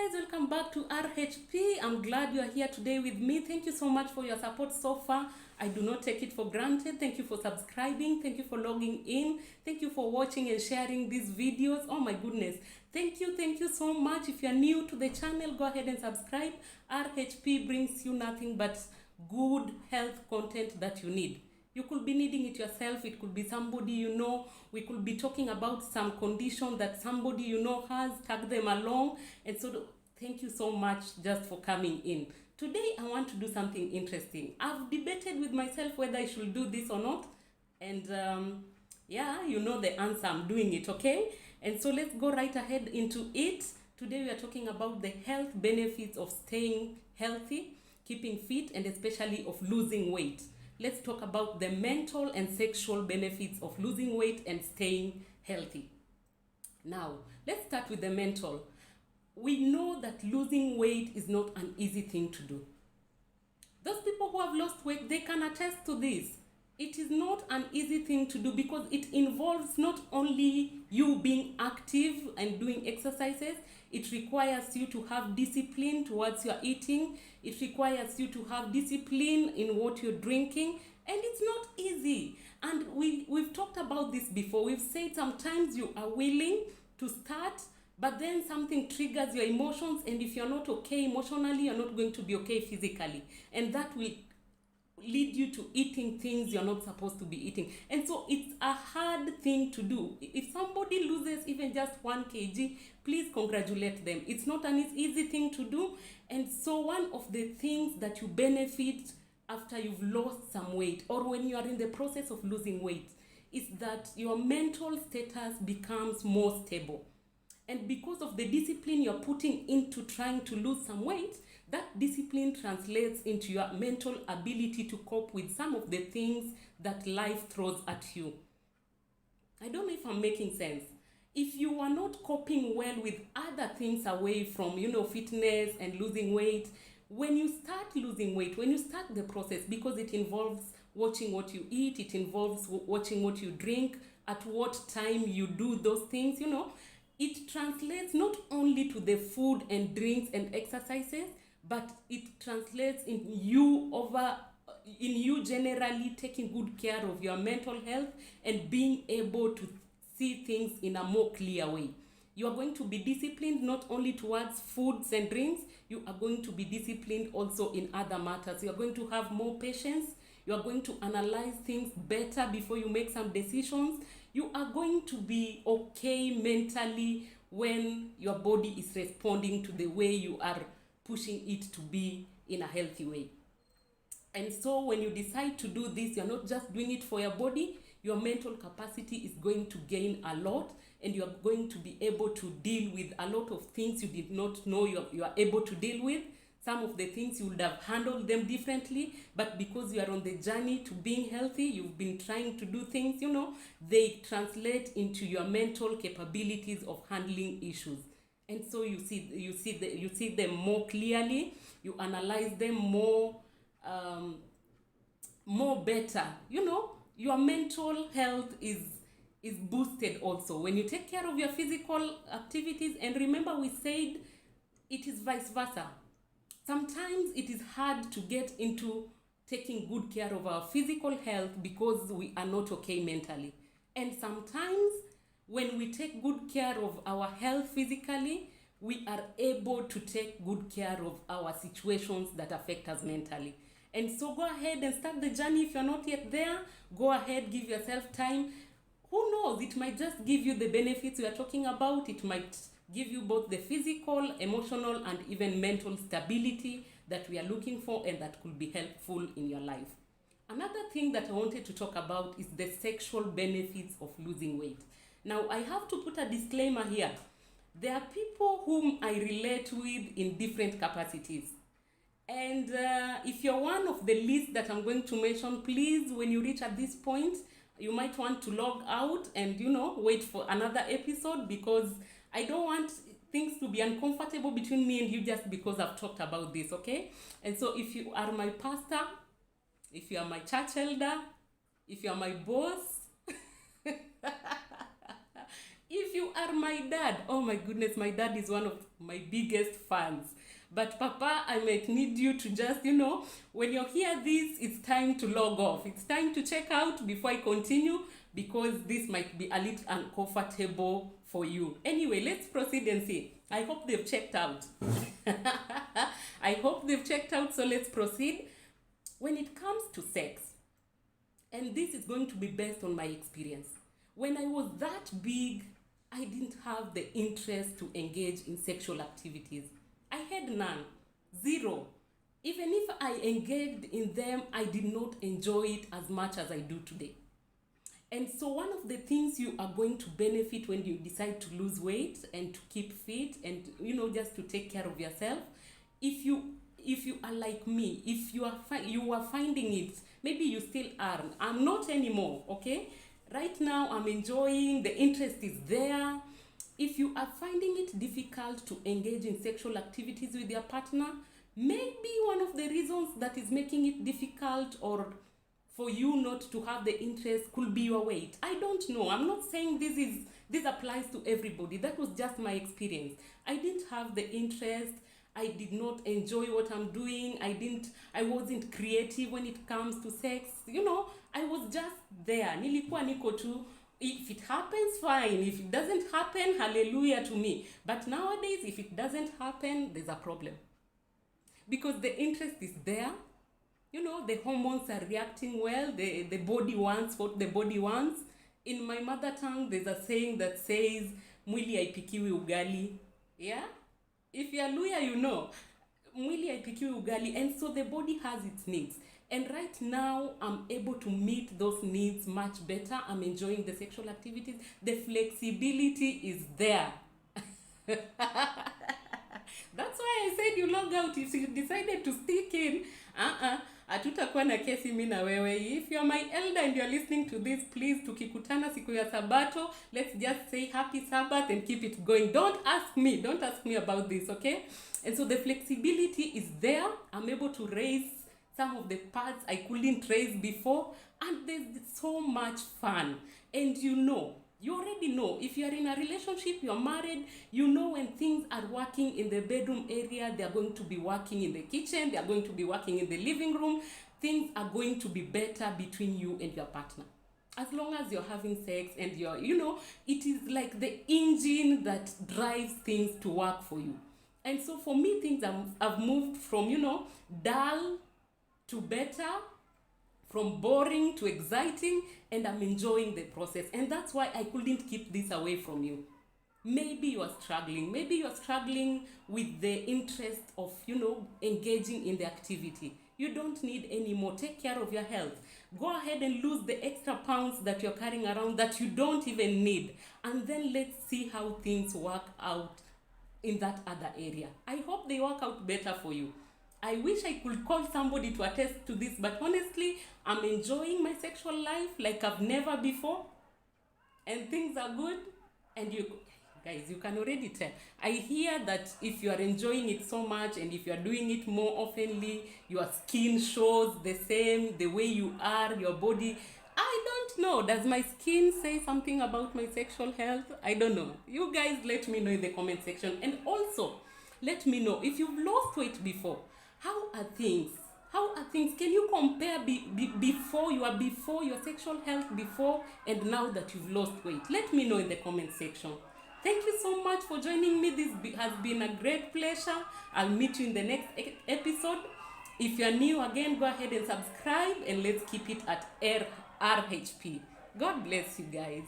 guys, welcome back to RHP. I'm glad you are here today with me. Thank you so much for your support so far. I do not take it for granted. Thank you for subscribing. Thank you for logging in. Thank you for watching and sharing these videos. Oh my goodness. Thank you so much. If you're new to the channel, go ahead and subscribe. RHP brings you nothing but good health content that you need. You could be needing it yourself. It could be somebody you know. We could be talking about some condition that somebody you know has. Tag them along. And so thank you so much just for coming in. Today I want to do something interesting. I've debated with myself whether I should do this or not. And yeah, you know the answer. I'm doing it, okay? And so let's go right ahead into it. Today we are talking about the health benefits of staying healthy, keeping fit, and especially of losing weight. Let's talk about the mental and sexual benefits of losing weight and staying healthy. Now, let's start with the mental. We know that losing weight is not an easy thing to do. Those people who have lost weight, they can attest to this. It is not an easy thing to do because it involves not only you being active and doing exercises, it requires you to have discipline towards your eating. It requires you to have discipline in what you're drinking. And it's not easy. And we've talked about this before. We've said sometimes you are willing to start, but then something triggers your emotions. And if you're not okay emotionally, you're not going to be okay physically. And that will lead you to eating things you're not supposed to be eating. And so it's a hard thing to do. If somebody loses even just 1 kg, please congratulate them. It's not an easy thing to do. And so one of the things that you benefit after you've lost some weight or when you are in the process of losing weight is that your mental status becomes more stable. And because of the discipline you're putting into trying to lose some weight, that discipline translates into your mental ability to cope with some of the things that life throws at you. I don't know if I'm making sense. If you are not coping well with other things away from, fitness and losing weight, when you start losing weight, when you start the process, because it involves watching what you eat, it involves watching what you drink, at what time you do those things, it translates not only to the food and drinks and exercises, but it translates in you generally taking good care of your mental health and being able to see things in a more clear way. You are going to be disciplined not only towards foods and drinks, you are going to be disciplined also in other matters. You are going to have more patience. You are going to analyze things better before you make some decisions. You are going to be okay mentally when your body is responding to the way you are pushing it to be in a healthy way. And so when you decide to do this, you're not just doing it for your body, your mental capacity is going to gain a lot, and you're going to be able to deal with a lot of things you did not know you are able to deal with. Some of the things you would have handled them differently, but because you are on the journey to being healthy, you've been trying to do things, they translate into your mental capabilities of handling issues. And so you see them more clearly, you analyze them more better. Your mental health is boosted also when you take care of your physical activities. And remember, we said it is vice versa. Sometimes it is hard to get into taking good care of our physical health because we are not okay mentally. And sometimes when we take good care of our health physically, we are able to take good care of our situations that affect us mentally. And so go ahead and start the journey. If you're not yet there, go ahead, give yourself time. Who knows, it might just give you the benefits we are talking about. It might give you both the physical, emotional, and even mental stability that we are looking for and that could be helpful in your life. Another thing that I wanted to talk about is the sexual benefits of losing weight. Now, I have to put a disclaimer here. There are people whom I relate with in different capacities. And if you're one of the list that I'm going to mention, please, when you reach at this point, you might want to log out and, wait for another episode, because I don't want things to be uncomfortable between me and you just because I've talked about this, okay? And so if you are my pastor, if you are my church elder, if you are my boss, If you are my dad, oh my goodness, my dad is one of my biggest fans. But Papa, I might need you to just, when you hear this, it's time to log off. It's time to check out before I continue, because this might be a little uncomfortable for you. Anyway, let's proceed and see. I hope they've checked out. I hope they've checked out, so let's proceed. When it comes to sex, and this is going to be based on my experience. When I was that big, I didn't have the interest to engage in sexual activities. I had none, zero. Even if I engaged in them, I did not enjoy it as much as I do today. And so one of the things you are going to benefit when you decide to lose weight and to keep fit and, just to take care of yourself, if you are like me, if you are finding it, maybe you still are. I'm not anymore, okay? Right now, I'm enjoying, the interest is there. If you are finding it difficult to engage in sexual activities with your partner, maybe one of the reasons that is making it difficult or for you not to have the interest could be your weight. I don't know. I'm not saying this applies to everybody. That was just my experience. I didn't have the interest. I did not enjoy what I'm doing. I wasn't creative when it comes to sex. I was just there. Nilikuwa niko tu. If it happens, fine. If it doesn't happen, hallelujah to me. But nowadays, if it doesn't happen, there's a problem. Because the interest is there. The hormones are reacting well. The body wants what the body wants. In my mother tongue, there's a saying that says, mwili haipikiwi ugali. Yeah? If you're Luya, mwili haipikiwi ugali. And so the body has its needs. And right now, I'm able to meet those needs much better. I'm enjoying the sexual activities. The flexibility is there. That's why I said you log out. If you decided to stick in, hatutakuwa na kesi mimi na wewe. If you're my elder and you're listening to this, please, tukikutana siku ya Sabato, let's just say happy Sabbath and keep it going. Don't ask me about this, okay? And so the flexibility is there. I'm able to raise some of the parts I couldn't raise before, and there's so much fun. And you already know, if you're in a relationship, you're married, when things are working in the bedroom area, they're going to be working in the kitchen, they're going to be working in the living room. Things are going to be better between you and your partner. As long as you're having sex and it is like the engine that drives things to work for you. And so for me, things have moved from, dull to better, from boring to exciting, and I'm enjoying the process. And that's why I couldn't keep this away from you. Maybe you are struggling. Maybe you are struggling with the interest of, engaging in the activity. You don't need any more. Take care of your health. Go ahead and lose the extra pounds that you're carrying around that you don't even need. And then let's see how things work out in that other area. I hope they work out better for you. I wish I could call somebody to attest to this, but honestly, I'm enjoying my sexual life like I've never before. And things are good. And you guys, you can already tell. I hear that if you are enjoying it so much and if you are doing it more oftenly, your skin shows the same, the way you are, your body. I don't know. Does my skin say something about my sexual health? I don't know. You guys let me know in the comment section. And also, let me know if you've lost weight before. How are things? Can you compare before your sexual health before and now that you've lost weight? Let me know in the comment section. Thank you so much for joining me. This has been a great pleasure. I'll meet you in the next episode. If you're new again, go ahead and subscribe and let's keep it at RHP. God bless you guys.